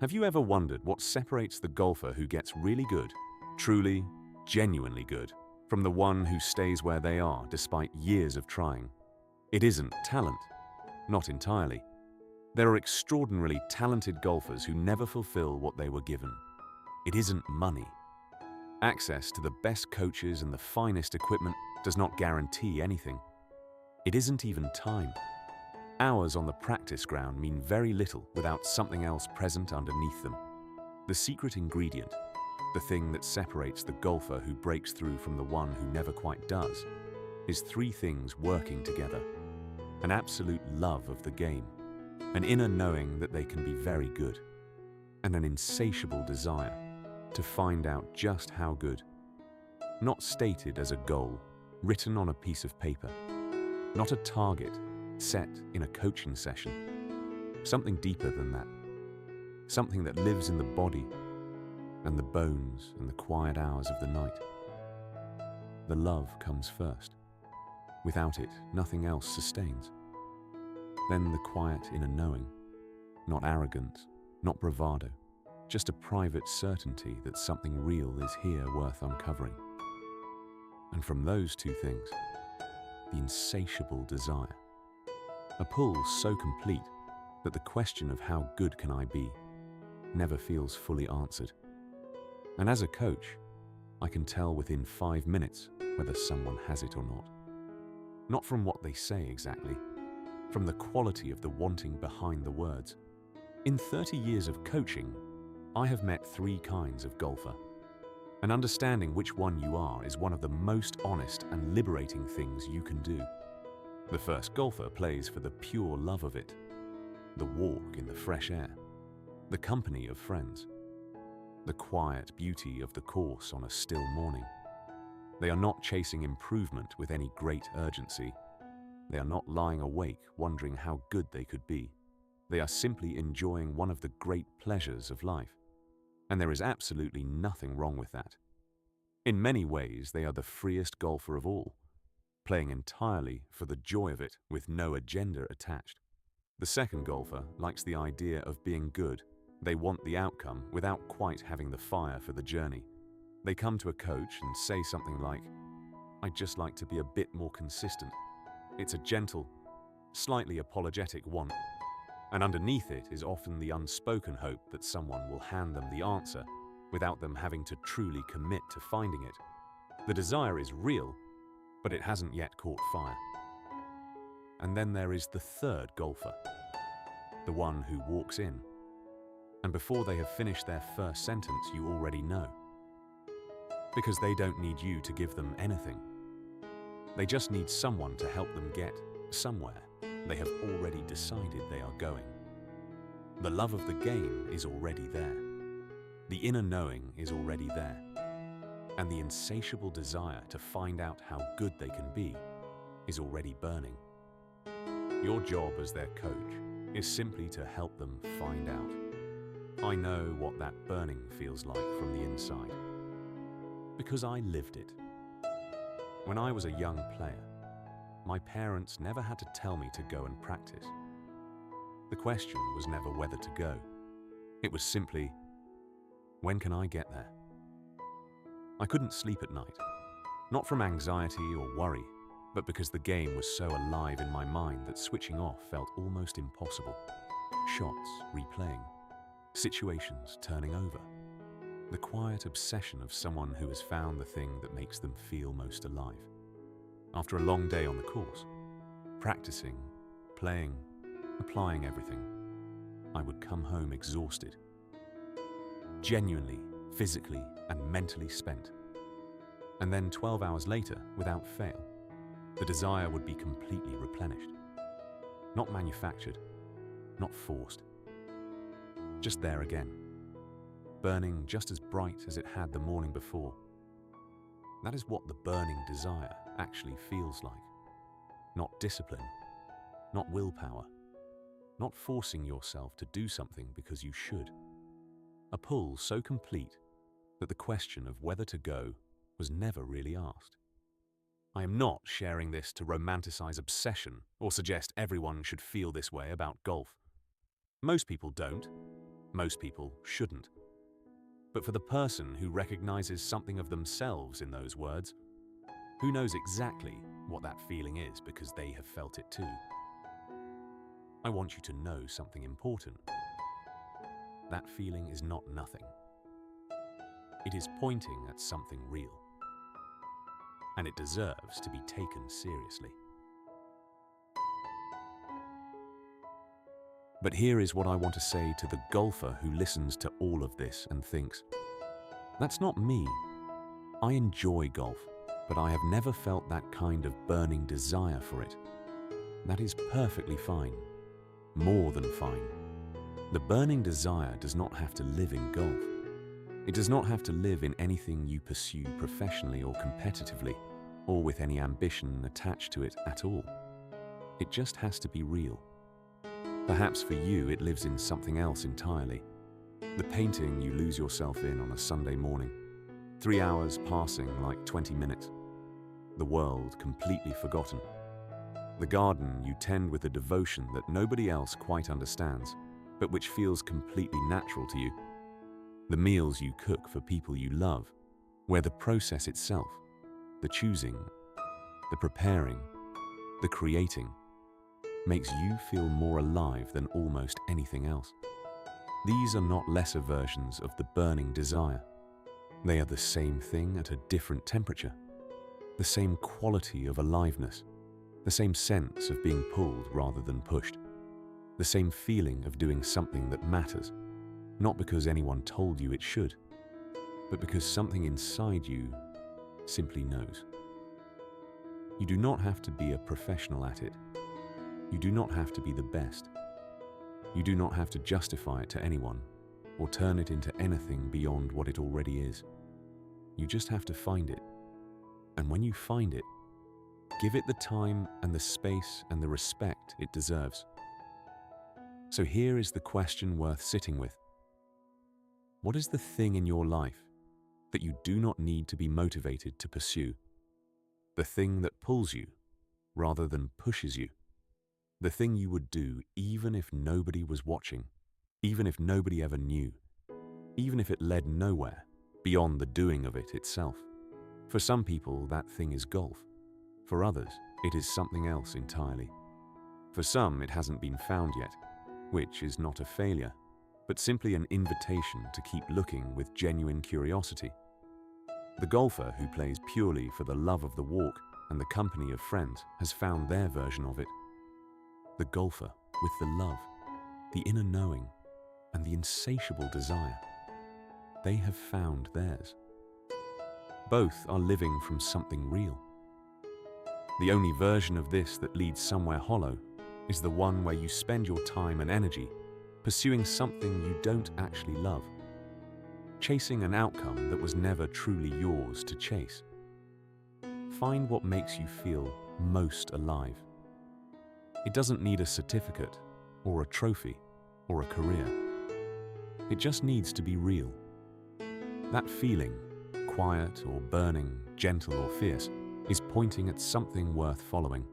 Have you ever wondered what separates the golfer who gets really good, truly, genuinely good, from the one who stays where they are despite years of trying? It isn't talent, not entirely. There are extraordinarily talented golfers who never fulfill what they were given. It isn't money. Access to the best coaches and the finest equipment does not guarantee anything. It isn't even time. Hours on the practice ground mean very little without something else present underneath them. The secret ingredient, the thing that separates the golfer who breaks through from the one who never quite does, is three things working together. An absolute love of the game, an inner knowing that they can be very good, and an insatiable desire to find out just how good. Not stated as a goal, written on a piece of paper. Not a target set in a coaching session. Something deeper than that. Something that lives in the body and the bones and the quiet hours of the night. The love comes first. Without it, nothing else sustains. Then the quiet inner knowing, not arrogance, not bravado, just a private certainty that something real is here worth uncovering. And from those two things, the insatiable desire. A pull so complete that the question of how good can I be never feels fully answered. And as a coach, I can tell within 5 minutes whether someone has it or not. Not from what they say exactly, from the quality of the wanting behind the words. In 30 years of coaching, I have met three kinds of golfer. And understanding which one you are is one of the most honest and liberating things you can do. The first golfer plays for the pure love of it, the walk in the fresh air, the company of friends, the quiet beauty of the course on a still morning. They are not chasing improvement with any great urgency. They are not lying awake wondering how good they could be. They are simply enjoying one of the great pleasures of life. And there is absolutely nothing wrong with that. In many ways, they are the freest golfer of all, playing entirely for the joy of it with no agenda attached. The second golfer likes the idea of being good. They want the outcome without quite having the fire for the journey. They come to a coach and say something like, "I'd just like to be a bit more consistent." It's a gentle, slightly apologetic want. And underneath it is often the unspoken hope that someone will hand them the answer without them having to truly commit to finding it. The desire is real, but it hasn't yet caught fire. And then there is the third golfer, the one who walks in. And before they have finished their first sentence, you already know. Because they don't need you to give them anything. They just need someone to help them get somewhere they have already decided they are going. The love of the game is already there. The inner knowing is already there. And the insatiable desire to find out how good they can be is already burning. Your job as their coach is simply to help them find out. I know what that burning feels like from the inside, because I lived it. When I was a young player, my parents never had to tell me to go and practice. The question was never whether to go. It was simply, when can I get there? I couldn't sleep at night, not from anxiety or worry, but because the game was so alive in my mind that switching off felt almost impossible. Shots replaying, situations turning over. The quiet obsession of someone who has found the thing that makes them feel most alive. After a long day on the course, practicing, playing, applying everything, I would come home exhausted. Genuinely, physically, and mentally spent. And then 12 hours later, without fail, the desire would be completely replenished. Not manufactured, not forced. Just there again, burning just as bright as it had the morning before. That is what the burning desire actually feels like. Not discipline, not willpower, not forcing yourself to do something because you should. A pull so complete that the question of whether to go was never really asked. I am not sharing this to romanticize obsession or suggest everyone should feel this way about golf. Most people don't, Most people shouldn't. But for the person who recognizes something of themselves in those words, who knows exactly what that feeling is because they have felt it too, I want you to know something important. That feeling is not nothing. It is pointing at something real. And it deserves to be taken seriously. But here is what I want to say to the golfer who listens to all of this and thinks, that's not me. I enjoy golf, but I have never felt that kind of burning desire for it. That is perfectly fine. More than fine. The burning desire does not have to live in golf. It does not have to live in anything you pursue professionally or competitively, or with any ambition attached to it at all. It just has to be real. Perhaps for you it lives in something else entirely. The painting you lose yourself in on a Sunday morning. 3 hours passing like 20 minutes. The world completely forgotten. The garden you tend with a devotion that nobody else quite understands, but which feels completely natural to you. The meals you cook for people you love, where the process itself, the choosing, the preparing, the creating, makes you feel more alive than almost anything else. These are not lesser versions of the burning desire. They are the same thing at a different temperature, the same quality of aliveness, the same sense of being pulled rather than pushed, the same feeling of doing something that matters, not because anyone told you it should, but because something inside you simply knows. You do not have to be a professional at it. You do not have to be the best. You do not have to justify it to anyone or turn it into anything beyond what it already is. You just have to find it. And when you find it, give it the time and the space and the respect it deserves. So here is the question worth sitting with. What is the thing in your life that you do not need to be motivated to pursue? The thing that pulls you rather than pushes you. The thing you would do even if nobody was watching, even if nobody ever knew, even if it led nowhere beyond the doing of it itself. For some people, that thing is golf. For others, it is something else entirely. For some, it hasn't been found yet, which is not a failure, but simply an invitation to keep looking with genuine curiosity. The golfer who plays purely for the love of the walk and the company of friends has found their version of it. The golfer with the love, the inner knowing, and the insatiable desire. They have found theirs. Both are living from something real. The only version of this that leads somewhere hollow is the one where you spend your time and energy pursuing something you don't actually love, chasing an outcome that was never truly yours to chase. Find what makes you feel most alive. It doesn't need a certificate or a trophy or a career. It just needs to be real. That feeling, quiet or burning, gentle or fierce, is pointing at something worth following.